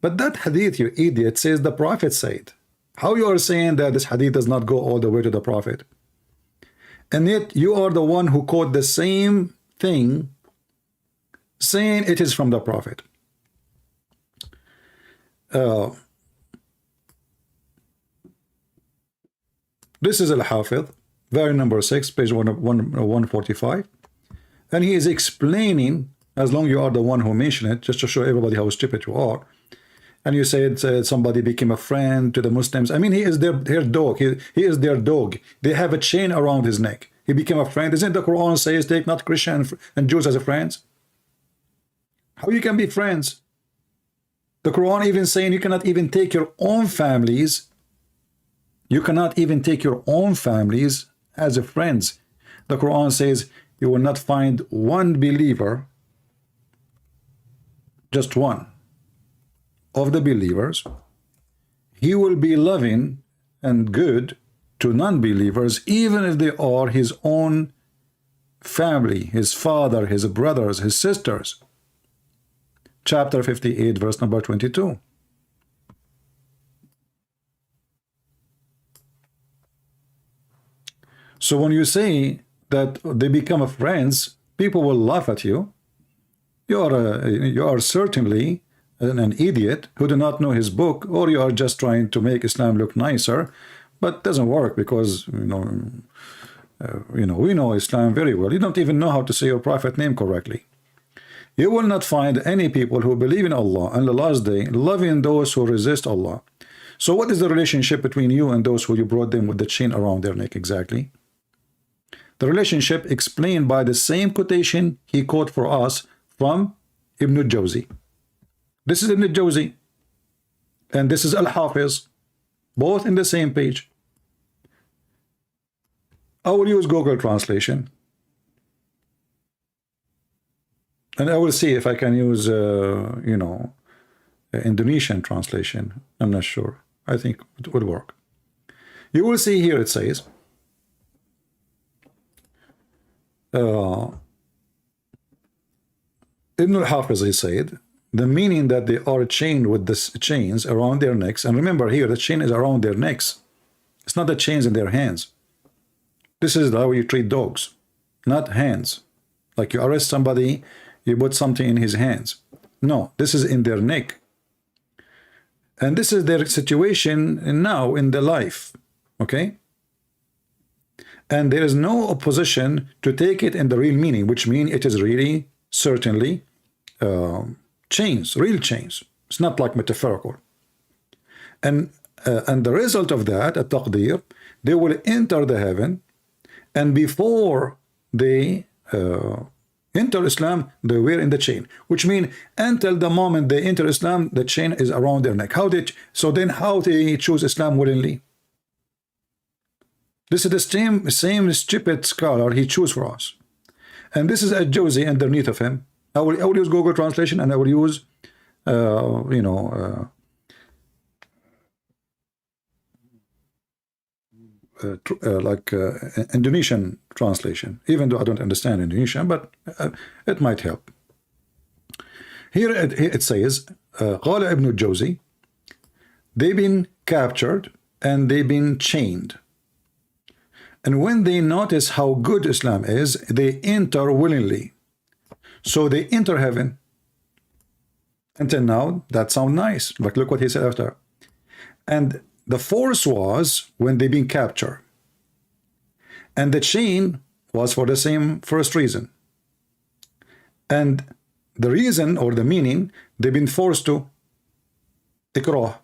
But that hadith, you idiot, says the Prophet said. How you are saying that this hadith does not go all the way to the Prophet? And yet you are the one who quote the same thing, saying it is from the Prophet. This is Al-Hafidh, volume number 6, page 145. And he is explaining, as long you are the one who mentioned it, just to show everybody how stupid you are. And you said somebody became a friend to the Muslims. I mean, he is their dog. He is their dog. They have a chain around his neck. He became a friend. Isn't the Quran says take not Christian and Jews as a friends? How you can be friends? The Quran even saying you cannot even take your own families. You cannot even take your own families as a friends. The Quran says you will not find one believer, just one, of the believers. He will be loving and good to non-believers, even if they are his own family, his father, his brothers, his sisters. Chapter 58, verse number 22. So when you say that they become friends, people will laugh at you. You are certainly an idiot who do not know his book, or you are just trying to make Islam look nicer, but it doesn't work because we know Islam very well. You don't even know how to say your prophet name correctly. You will not find any people who believe in Allah and the last day loving those who resist Allah. So what is the relationship between you and those who you brought them with the chain around their neck exactly? The relationship explained by the same quotation he quoted for us from Ibn al-Jawzi. This is Ibn al-Jawzi and this is Al-Hafiz, both in the same page. I will use Google translation and I will see if I can use Indonesian translation. I'm not sure. I think it would work. You will see here it says Ibn al-Hafiz, he said, the meaning that they are chained with the chains around their necks. And remember here, the chain is around their necks. It's not the chains in their hands. This is how you treat dogs, not hands. Like you arrest somebody, you put something in his hands. No, this is in their neck. And this is their situation now in their life. Okay? And there is no opposition to take it in the real meaning, which means it is really, certainly, chains, real chains. It's not like metaphorical. And the result of that, at taqdir, they will enter the heaven, and before they enter Islam, they were in the chain, which means until the moment they enter Islam, the chain is around their neck. So then how they choose Islam willingly? This is the same stupid scholar he chose for us. And this is a Jawzi underneath of him. I will use Google translation and I will use Indonesian translation, even though I don't understand Indonesian, but it might help. Here it says قال ابن الجوزي, they've been captured and they've been chained. And when they notice how good Islam is, they enter willingly. So they enter heaven. Until now, that sounds nice. But look what he said after. And the force was when they've been captured. And the chain was for the same first reason. And the reason or the meaning, they've been forced to ikrah.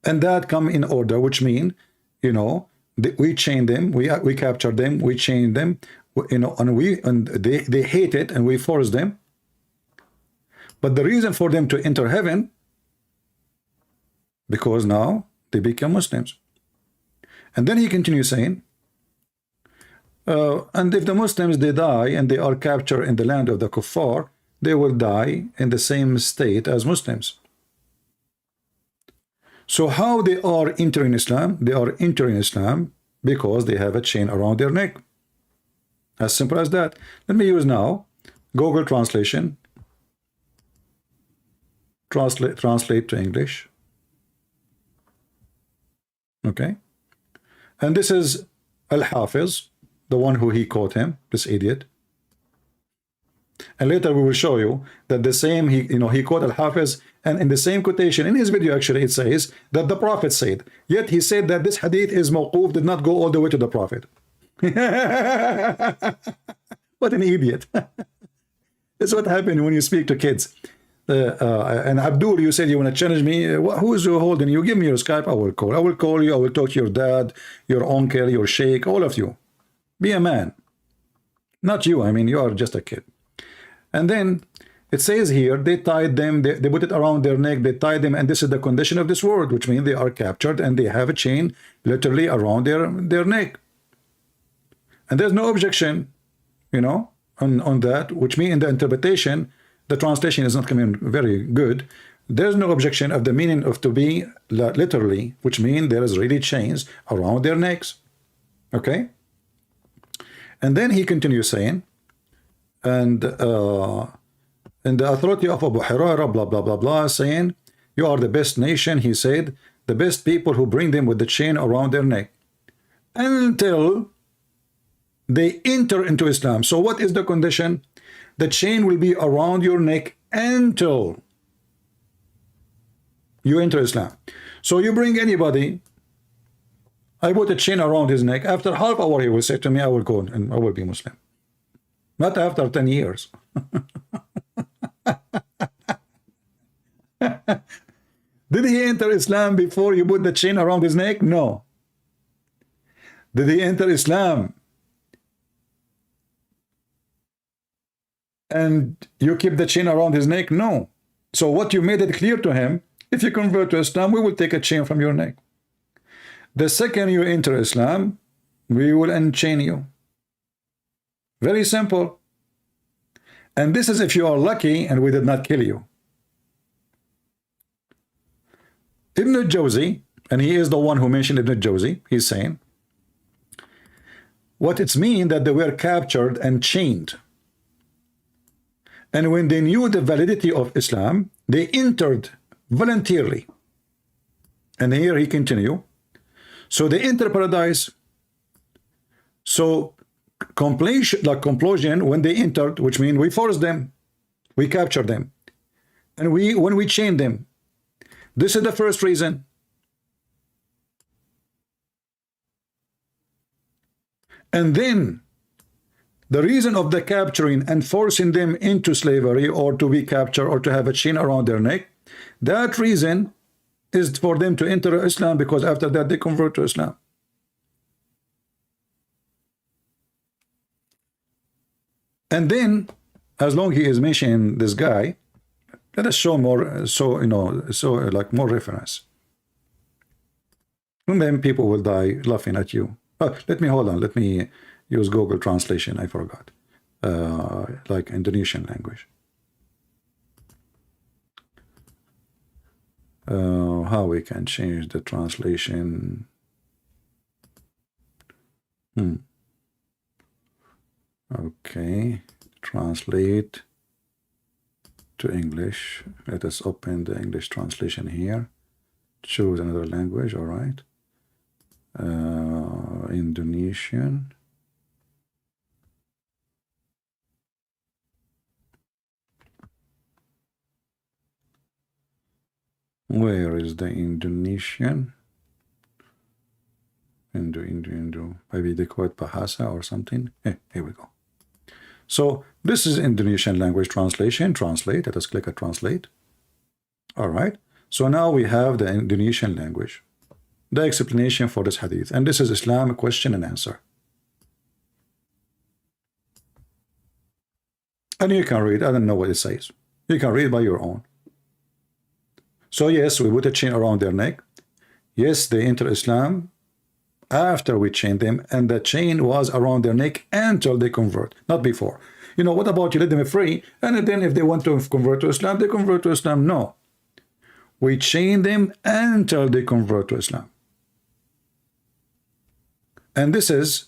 And that come in order, which mean, we chain them, we capture them, we chain them, and they hate it, and we force them. But the reason for them to enter heaven, because now they become Muslims. And then he continues saying, and if the Muslims, they die and they are captured in the land of the kuffar, they will die in the same state as Muslims. So how they are entering Islam? They are entering Islam because they have a chain around their neck. As simple as that. Let me use now Google translation. Translate to English. Okay. And this is Al-Hafiz, the one who he caught him, this idiot. And later we will show you that the same, he quote Al-Hafiz, and in the same quotation in his video actually it says that the Prophet said, yet he said that this hadith is mawquf, did not go all the way to the Prophet. What an idiot. That's what happened when you speak to kids. And Abdul, you said you want to challenge me. Who is you holding? You give me your Skype, I will call. I will call you, I will talk to your dad, your uncle, your sheikh, all of you. Be a man. Not you, I mean, you are just a kid. And then it says here, they tied them, they put it around their neck, they tied them, and this is the condition of this word, which means they are captured and they have a chain literally around their neck. And there's no objection, on that, which means in the interpretation, the translation is not coming very good. There's no objection of the meaning of to be literally, which means there is really chains around their necks. Okay? And then he continues saying, and the authority of Abu Hurairah, blah, blah, blah, blah, saying, you are the best nation, he said, the best people who bring them with the chain around their neck until they enter into Islam. So what is the condition? The chain will be around your neck until you enter Islam. So you bring anybody, I put a chain around his neck, after half hour he will say to me, I will go and I will be Muslim. Not after 10 years. Did he enter Islam before you put the chain around his neck? No. Did he enter Islam and you keep the chain around his neck? No. So what you made it clear to him, if you convert to Islam, we will take a chain from your neck. The second you enter Islam, we will unchain you. Very simple. And this is if you are lucky and we did not kill you. Ibn al-Jawzi, and he is the one who mentioned Ibn al-Jawzi, he's saying, what it's mean that they were captured and chained. And when they knew the validity of Islam, they entered voluntarily. And here he continue. So they enter paradise. So compulsion, when they entered, which means we forced them, we captured them, and when we chained them. This is the first reason. And then the reason of the capturing and forcing them into slavery or to be captured or to have a chain around their neck, that reason is for them to enter Islam, because after that they convert to Islam. And then, as long he is mentioning this guy, let us show more, more reference. And then people will die laughing at you. Oh, let me use Google translation, I forgot. Like Indonesian language. How we can change the translation. Okay, translate to English. Let us open the English translation here. Choose another language, all right. Indonesian. Where is the Indonesian? Indo. Maybe they call it Bahasa or something. Here we go. So this is Indonesian language translation. Translate. Let us click on translate. All right. So now we have the Indonesian language, the explanation for this hadith, and this is Islam question and answer. And you can read. I don't know what it says. You can read by your own. So yes, we put a chain around their neck. Yes, they enter Islam after we chained them, and the chain was around their neck until they convert, not before. What about you let them free, and then if they want to convert to Islam, they convert to Islam? No. We chain them until they convert to Islam. And this is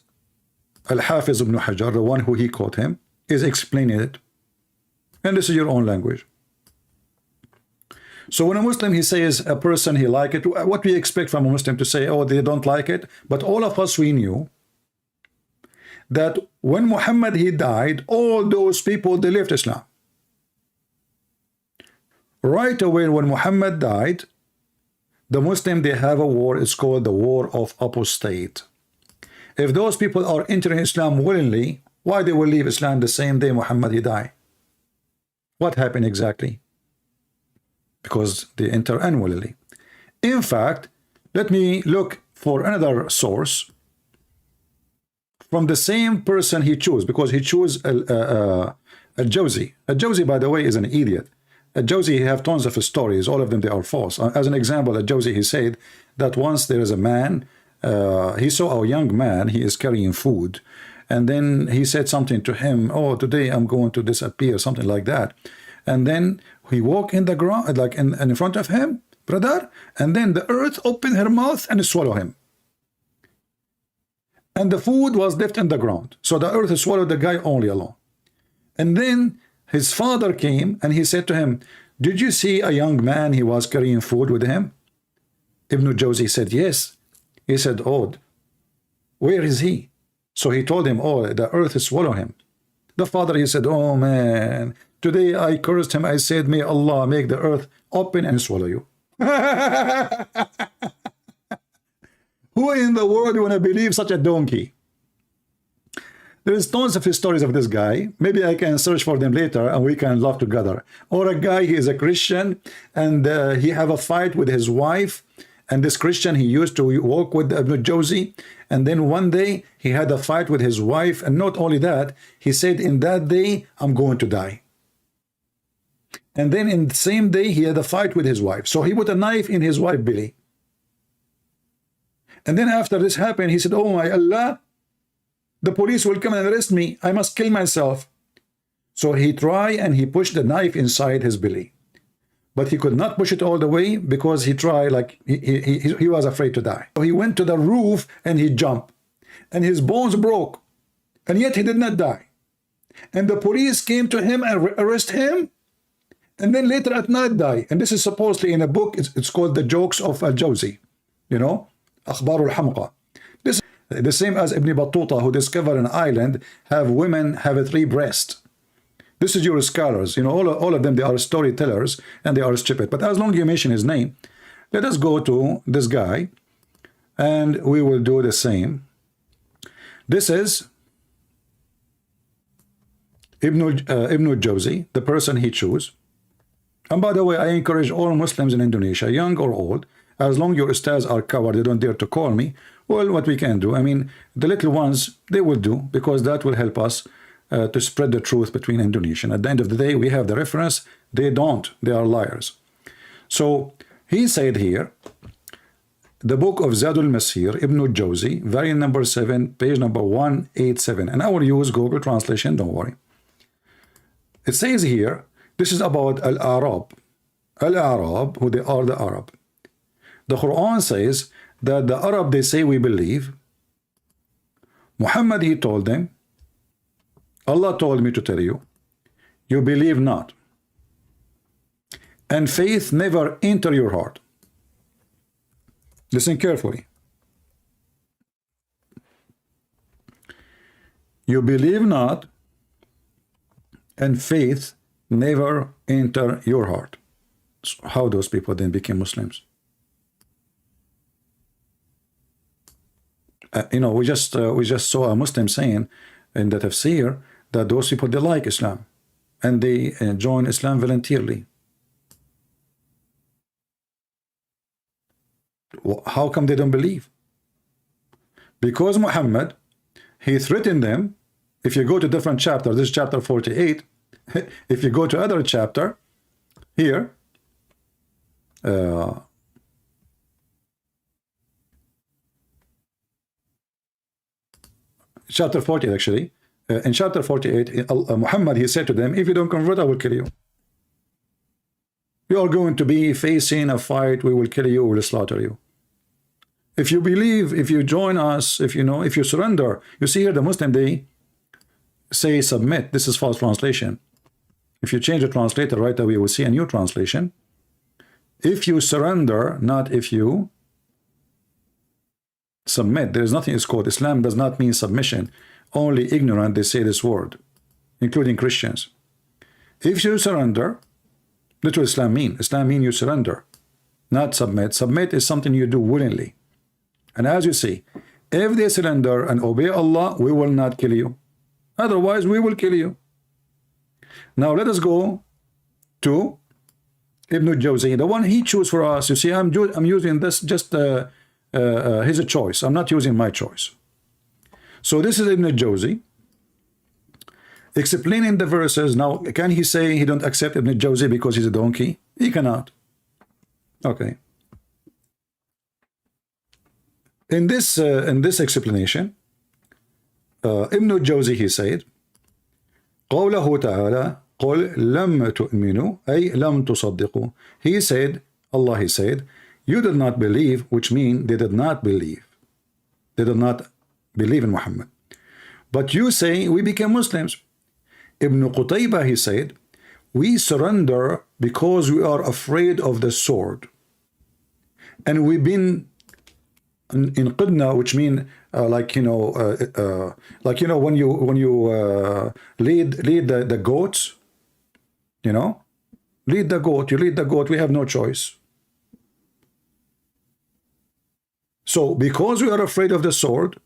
Al-Hafiz ibn Hajar, the one who he caught him, is explaining it. And this is your own language. So when a Muslim, he says a person, he like it, what we expect from a Muslim to say, oh, they don't like it. But all of us, we knew that when Muhammad, he died, all those people, they left Islam. Right away when Muhammad died, the Muslim, they have a war. It's called the war of apostate. If those people are entering Islam willingly, why they will leave Islam the same day Muhammad, he died? What happened exactly? Because they enter unwillingly. In fact, let me look for another source from the same person he chose, because he chose Al-Jawzi. Al-Jawzi, by the way, is an idiot. Al-Jawzi, he have tons of stories. All of them, they are false. As an example, Al-Jawzi, he said that once there is a man, he saw a young man, he is carrying food. And then he said something to him, oh, today I'm going to disappear, something like that. And then he walked in the ground, like in front of him, brother, and then the earth opened her mouth and swallowed him. And the food was left in the ground. So the earth swallowed the guy only alone. And then his father came and he said to him, did you see a young man, he was carrying food with him? Ibn Jawzi said, yes. He said, oh, where is he? So he told him, oh, the earth swallowed him. The father, he said, oh man, today I cursed him. I said, may Allah make the earth open and swallow you. Who in the world want to believe such a donkey? There's tons of stories of this guy. Maybe I can search for them later and we can laugh together. Or a guy, he is a Christian and he have a fight with his wife. And this Christian, he used to walk with Ibn Jawzi. And then one day he had a fight with his wife. And not only that, he said, in that day, I'm going to die. And then in the same day, he had a fight with his wife. So he put a knife in his wife's belly. And then after this happened, he said, oh my Allah, the police will come and arrest me. I must kill myself. So he tried and he pushed the knife inside his belly. But he could not push it all the way because he tried, like he was afraid to die. So he went to the roof and he jumped. And his bones broke. And yet he did not die. And the police came to him and arrest him. And then later at night die. And this is supposedly in a book. It's called The Jokes of Al-Jawzi. You know? Akhbar al-Hamqa. This is the same as Ibn Battuta, who discovered an island, have women have 3 breasts. This is your scholars. You know, all of them, they are storytellers and they are stupid. But as long as you mention his name, let us go to this guy and we will do the same. This is Ibn Jawzi, the person he chose. And by the way, I encourage all Muslims in Indonesia, young or old, as long as your ustads are covered, they don't dare to call me. Well, what we can do, I mean, the little ones, they will do, because that will help us to spread the truth between Indonesian. At the end of the day, we have the reference. They don't. They are liars. So he said here, the book of Zadul Masir, Ibn Jawzi, variant number 7, page number 187. And I will use Google translation, don't worry. It says here, this is about Al-Arab. Al-Arab, who they are the Arab. The Quran says that the Arab, they say we believe. Muhammad, he told them, Allah told me to tell you, you believe not. And faith never enter your heart. Listen carefully. You believe not, and faith never enter your heart. So how those people then became Muslims? You know, we just saw a Muslim saying in the tafsir that those people, they like Islam and they join Islam voluntarily. How come they don't believe? Because Muhammad, he threatened them. If you go to different chapter, this is chapter 48. If you go to other chapter here, chapter 40 actually, in chapter 48, Muhammad, he said to them, if you don't convert, I will kill you. You are going to be facing a fight. We will kill you. We will slaughter you. If you believe, if you join us, if you know, if you surrender. You see here the Muslim, they say submit. This is false translation. If you change the translator right away, you will see a new translation. If you surrender, not if you submit. There is nothing is called. Islam does not mean submission. Only ignorant they say this word, including Christians. If you surrender, that's what Islam mean. Islam mean you surrender, not submit. Submit is something you do willingly. And as you see, if they surrender and obey Allah, we will not kill you. Otherwise, we will kill you. Now let us go to Ibn al-Jawzi, the one he chose for us. You see, I'm using this just his choice. I'm not using my choice. So this is Ibn al-Jawzi explaining the verses. Now, can he say he don't accept Ibn al-Jawzi because he's a donkey? He cannot. Okay. In this explanation, Ibn al-Jawzi, he said, قوله تعالى قل لم تؤمنوا أي لم تصدقوا. He said, Allah, he said, you did not believe, which means they did not believe. They did not believe in Muhammad. But you say we became Muslims. Ibn Qutaybah, he said, we surrender because we are afraid of the sword. And we've been in qidna, which mean like when you lead the goats, you know, lead the goat. You lead the goat. We have no choice. So because we are afraid of the sword,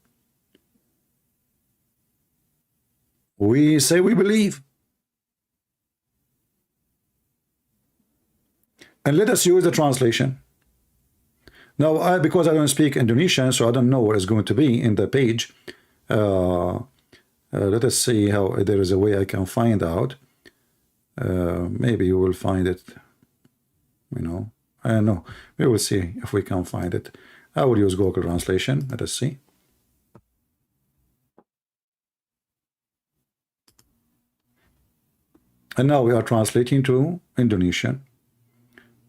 we say we believe. And let us use the translation. Now, because I don't speak Indonesian, so I don't know what is going to be in the page. Let us see how there is a way I can find out. Maybe you will find it. You know, I don't know. We will see if we can find it. I will use Google Translation. Let us see. And now we are translating to Indonesian.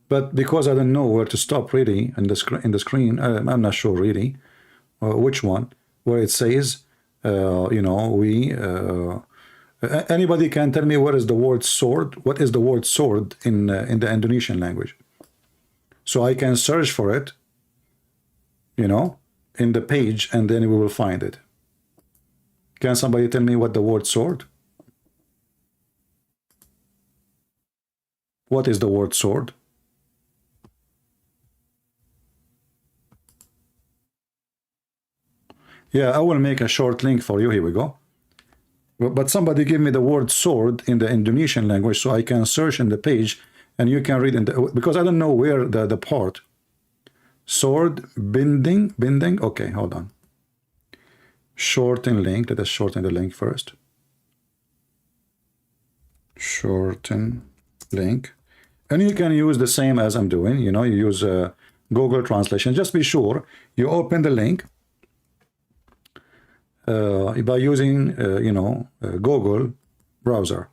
But because I don't know where to stop really in the screen, I'm not sure really which one, where it says, you know, anybody can tell me what is the word sword? What is the word sword in the Indonesian language? So I can search for it, you know, in the page, and then we will find it. Can somebody tell me what the word sword? What is the word sword? Yeah, I will make a short link for you. Here we go. But somebody give me the word sword in the Indonesian language so I can search in the page and you can read in the, because I don't know where the part. Sword, binding. Okay, hold on. Shorten link. Let us shorten the link first. Shorten link. And you can use the same as I'm doing. You know, you use Google Translation. Just be sure you open the link. By using, you know, Google browser.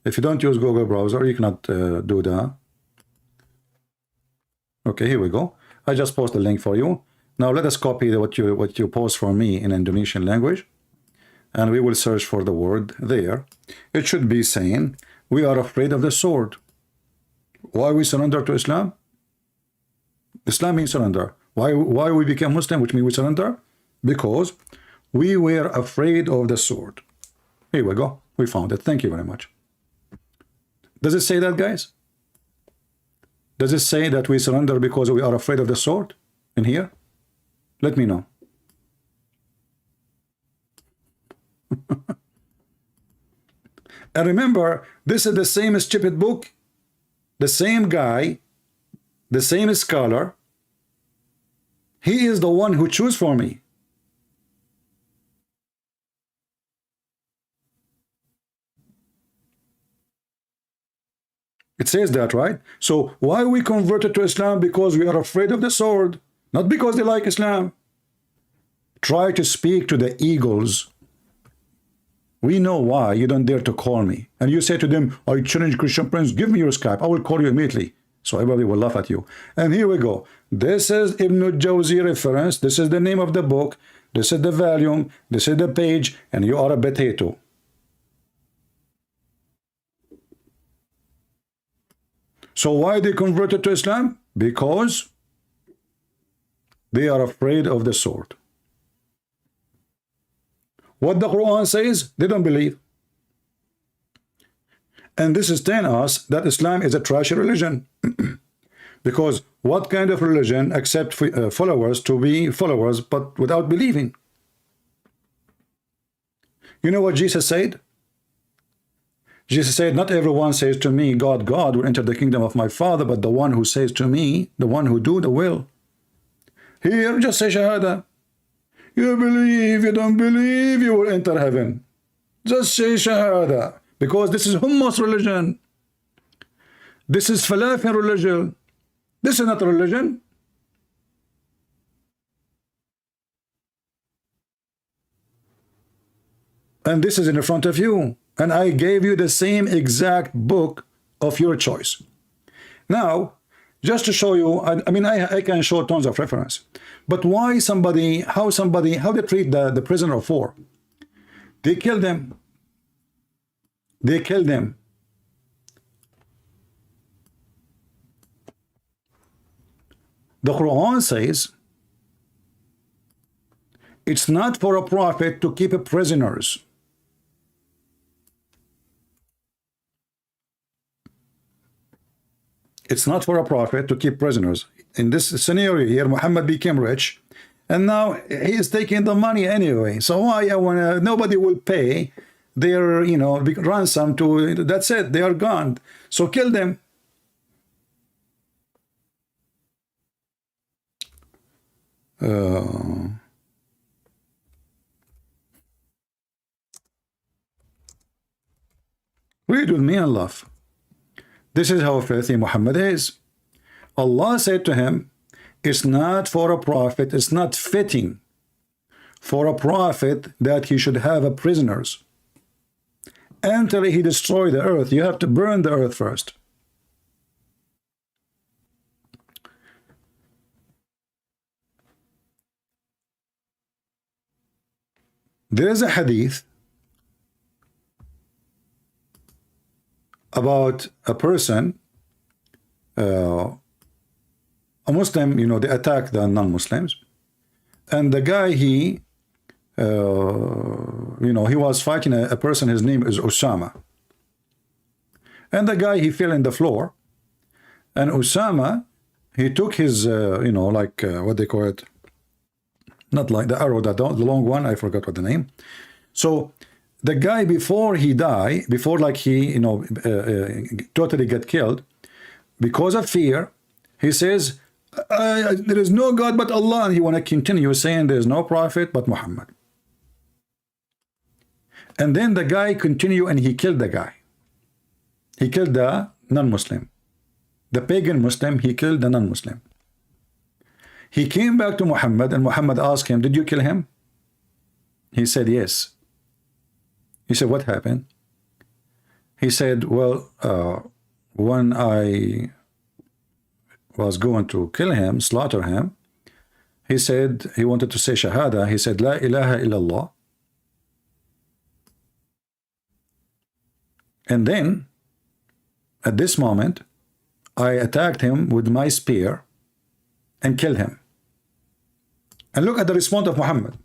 If you don't use Google browser, you cannot do that. Okay, here we go. I just post the link for you. Now let us copy what you post for me in Indonesian language, and we will search for the word there. It should be saying, we are afraid of the sword. Why we surrender to Islam? Islam means surrender. Why we became Muslim, which means we surrender? Because we were afraid of the sword. Here we go. We found it. Thank you very much. Does it say that, guys? Does it say that we surrender because we are afraid of the sword in here? Let me know. And remember, this is the same stupid book, the same guy, the same scholar. He is the one who chose for me. It says that, right? So why we converted to Islam? Because we are afraid of the sword, not because they like Islam. Try to speak to the eagles. We know why you don't dare to call me. And you say to them, I challenge Christian Prince, give me your Skype. I will call you immediately. So everybody will laugh at you. And here we go. This is Ibn al-Jawzi reference. This is the name of the book. This is the volume. This is the page. And you are a potato. So why they converted to Islam? Because they are afraid of the sword. What the Quran says, they don't believe. And this is telling us that Islam is a trashy religion. Because what kind of religion accepts followers to be followers but without believing? You know what Jesus said? Jesus said, not everyone says to me, God, God, will enter the kingdom of my Father, but the one who says to me, the one who do the will. Here, just say Shahada. You believe, you don't believe, you will enter heaven. Just say Shahada. Because this is hummus religion. This is falafel religion. This is not a religion. And this is in front of you. And I gave you the same exact book of your choice. Now, just to show you, I mean, I can show tons of reference. But why somebody, how they treat the prisoner of war? They kill them. They kill them. The Quran says, it's not for a prophet to keep prisoners. It's not for a prophet to keep prisoners. In this scenario here, Muhammad became rich, and now he is taking the money anyway. So why nobody will pay their ransom to, that's it, they are gone. So kill them. Read with me and laugh. This is how filthy Muhammad is. Allah said to him, it's not for a prophet, it's not fitting for a prophet that he should have prisoners. Until he destroy the earth, you have to burn the earth first. There is a hadith about a person, a Muslim, they attack the non-Muslims, and the guy, he was fighting a person, his name is Osama, and the guy, he fell in the floor, and Osama, he took his, what they call it, not like the arrow, the long one, I forgot what the name. So the guy, before he die, before like he, totally get killed, because of fear, he says, there is no God but Allah, and he want to continue saying there is no prophet but Muhammad. And then the guy continue and he killed the guy. He killed the non-Muslim. The pagan Muslim, he killed the non-Muslim. He came back to Muhammad, and Muhammad asked him, did you kill him? He said, yes. He said, what happened? He said, well, when I was going to kill him, slaughter him, he said, he wanted to say Shahada. He said, La ilaha illallah. And then, at this moment, I attacked him with my spear and killed him. And look at the response of Muhammad.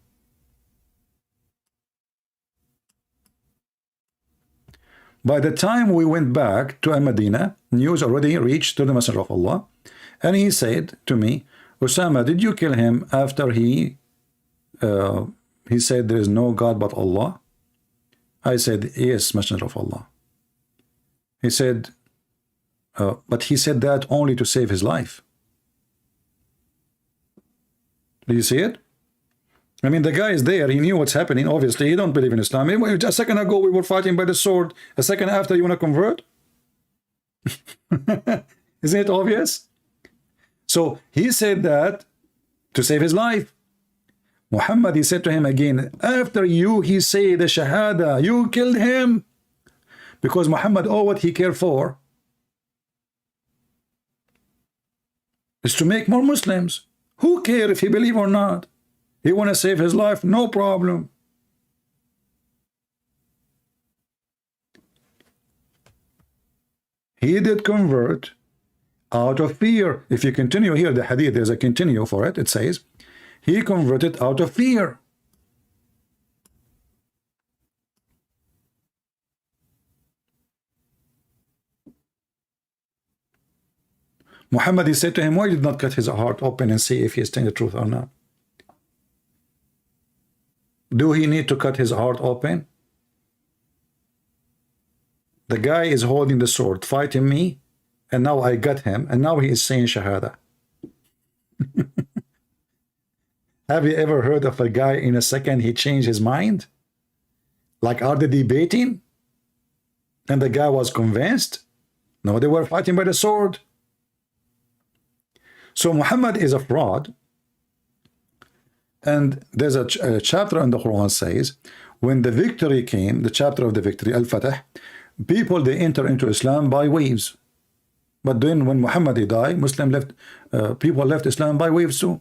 By the time we went back to Medina, news already reached to the Messenger of Allah, and he said to me, Osama, did you kill him after he said there is no God but Allah? I said, yes, Messenger of Allah. He said, but he said that only to save his life. Do you see it? I mean, the guy is there. He knew what's happening. Obviously, he don't believe in Islam. A second ago, we were fighting by the sword. A second after, you want to convert? Isn't it obvious? So he said that to save his life. Muhammad, he said to him again, after you, he said the Shahada, you killed him. Because Muhammad, what he cared for is to make more Muslims. Who cares if he believe or not? He want to save his life, no problem. He did convert out of fear. If you continue here, the hadith, there's a continue for it. It says, he converted out of fear. Muhammad, he said to him, why did not cut his heart open and see if he is telling the truth or not? Do he need to cut his heart open? The guy is holding the sword, fighting me, and now I got him, and now he is saying Shahada. Have you ever heard of a guy in a second he changed his mind? Like, are they debating? And the guy was convinced? No, they were fighting by the sword. So Muhammad is a fraud. And there's a chapter in the Quran says, when the victory came, the chapter of the victory, Al-Fatah, people, they enter into Islam by waves. But then when Muhammad died, people left Islam by waves too.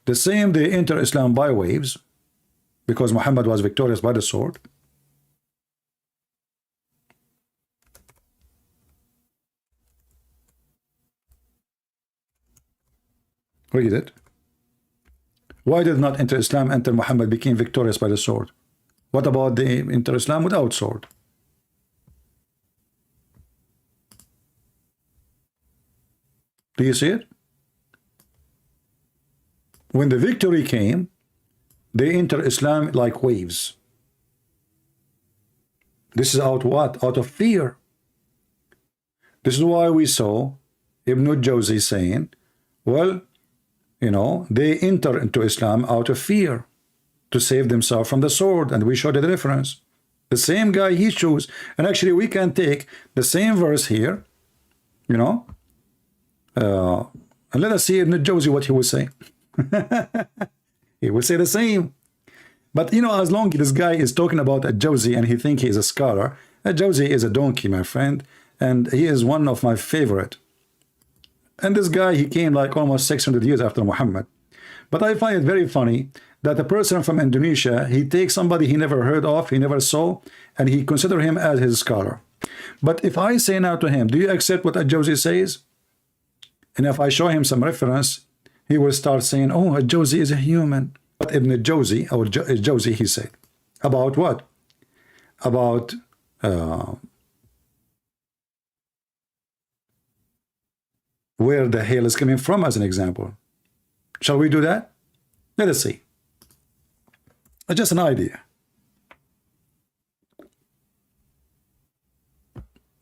The same, they enter Islam by waves, because Muhammad was victorious by the sword. Read it. Why did not enter Islam until Muhammad became victorious by the sword? What about the enter Islam without sword? Do you see it? When the victory came, they enter Islam like waves. This is out what? Out of fear. This is why we saw Ibn Jawzi saying, well, you know, they enter into Islam out of fear to save themselves from the sword, and we showed the difference. The same guy he chose, and actually we can take the same verse here, you know, and let us see Ibn Jawzi what he will say. He will say the same. But you know, as long as this guy is talking about a Jawzi and he think he is a scholar, a Jawzi is a donkey, my friend, and he is one of my favorite. And this guy, he came like almost 600 years after Muhammad. But I find it very funny that a person from Indonesia, he takes somebody he never heard of, he never saw, and he consider him as his scholar. But if I say now to him, do you accept what a Jawzi says? And if I show him some reference, he will start saying, oh, a Jawzi is a human. But Ibn Jawzi, or Jawzi, he said, about what? About where the hail is coming from, as an example. Shall we do that? Let us see. Just an idea.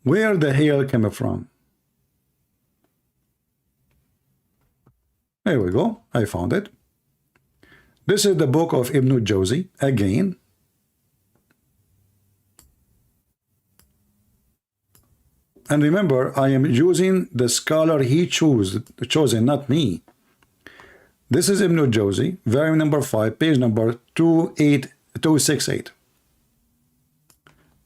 Where the hail coming from? There we go. I found it. This is the book of Ibn Jawzi again. And remember, I am using the scholar he chosen, not me. This is Ibn Jawzi, volume number 5, page number 268.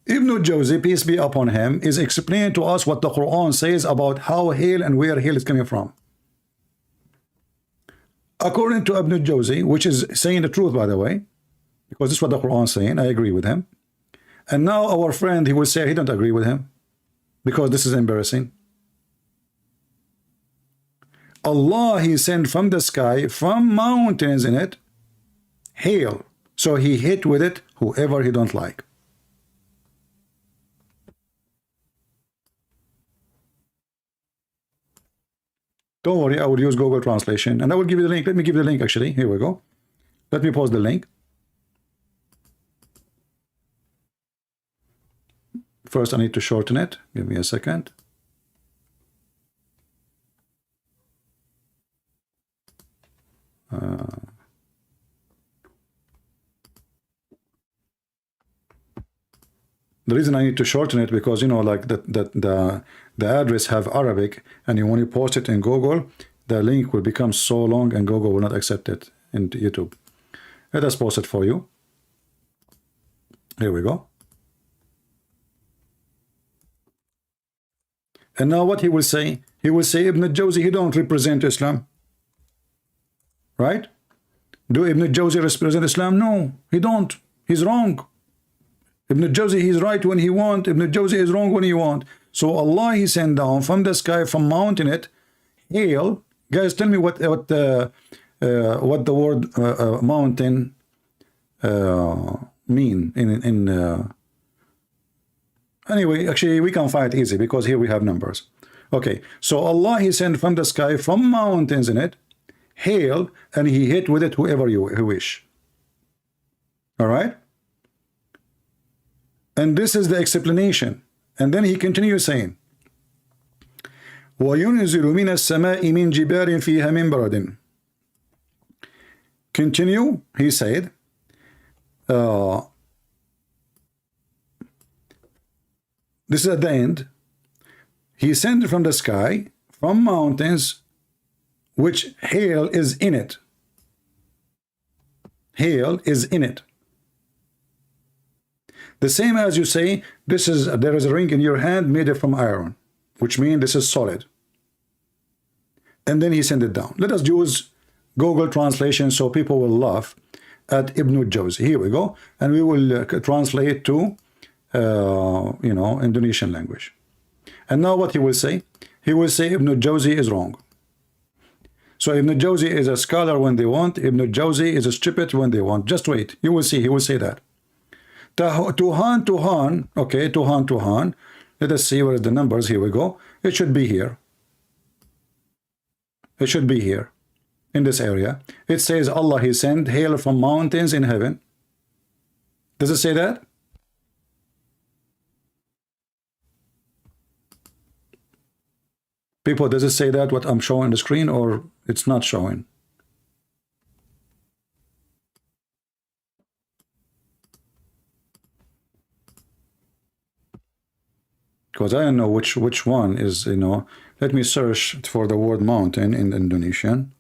Ibn Jawzi, peace be upon him, is explaining to us what the Quran says about how hail and where hail is coming from. According to Ibn Jawzi, which is saying the truth, by the way, because this is what the Quran is saying, I agree with him. And now our friend, he will say he don't agree with him, because this is embarrassing. Allah, he sent from the sky, from mountains in it, hail. So he hit with it whoever he don't like. Don't worry, I will use Google Translation, and I will give you the link. Let me give you the link, actually. Here we go. Let me post the link. First, I need to shorten it. Give me a second. The reason I need to shorten it, because you know, like the address have Arabic, and when you post it in Google, the link will become so long and Google will not accept it in YouTube. Let us post it for you. Here we go. And now what he will say? He will say Ibn Jawzi, he don't represent Islam. Right? Do Ibn Jawzi represent Islam? No, he don't. He's wrong. Ibn Jawzi, he's right when he want. Ibn Jawzi is wrong when he want. So Allah, he sent down from the sky, from mountain it, hail. Guys, tell me what the word mountain mean in anyway, actually we can find it easy because here we have numbers. Okay, so Allah, he sent from the sky, from mountains in it, hail, and he hit with it whoever you wish. All right, and this is the explanation. And then he continues saying, وَيُنْزِلُ مِنَ السَّمَاءِ مِنْ جِبَالٍ فِيهَا مِنْ بَرَدٍ. Continue, he said, this is at the end. He sent from the sky, from mountains, which hail is in it. Hail is in it. The same as you say, there is a ring in your hand made from iron, which means this is solid. And then he sent it down. Let us use Google translation so people will laugh at Ibn Jawzi. Here we go, and we will translate to Indonesian language. And now what he will say? He will say Ibn Jawzi is wrong. So Ibn Jawzi is a scholar when they want. Ibn Jawzi is a stupid when they want. Just wait, you will see. He will say that. Tuhan, okay, Tuhan. Let us see where is the numbers. Here we go. It should be here. It should be here, in this area. It says Allah, he sent hail from mountains in heaven. Does it say that? People, does it say that what I'm showing on the screen, or it's not showing? Because I don't know which one is, let me search for the word mountain in Indonesian.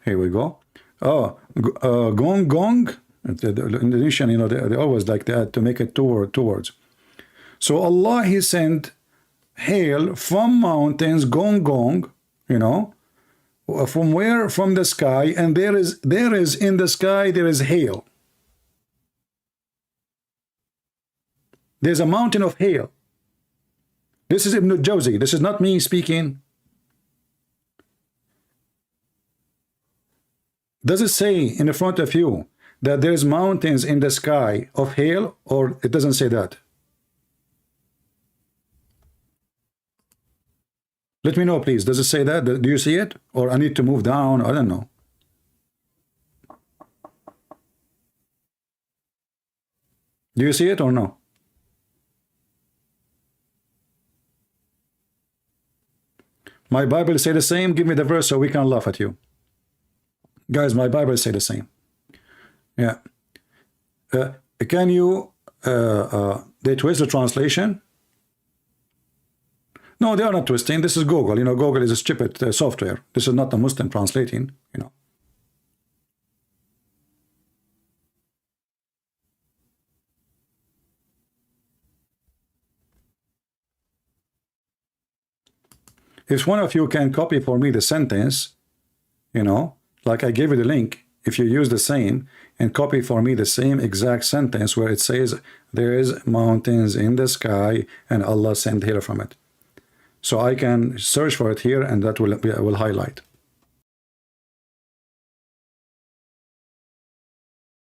Here we go. Oh, gong. The Indonesian, they always like that to make it two words. So Allah, he sent hail from mountains, gong, from where? From the sky, and there is in the sky, there is hail. There's a mountain of hail. This is Ibn Jawzi. This is not me speaking. Does it say in the front of you that there is mountains in the sky of hail, or it doesn't say that? Let me know, please. Does it say that? Do you see it? Or I need to move down? I don't know. Do you see it or no? My Bible say the same. Give me the verse so we can laugh at you. Guys, my Bible say the same. Yeah. Can you they twist the translation? No, they are not twisting. This is Google. Google is a stupid software. This is not a Muslim translating, If one of you can copy for me the sentence, like I gave you the link, if you use the same and copy for me the same exact sentence where it says there is mountains in the sky and Allah sent hail from it. So I can search for it here, and that will highlight.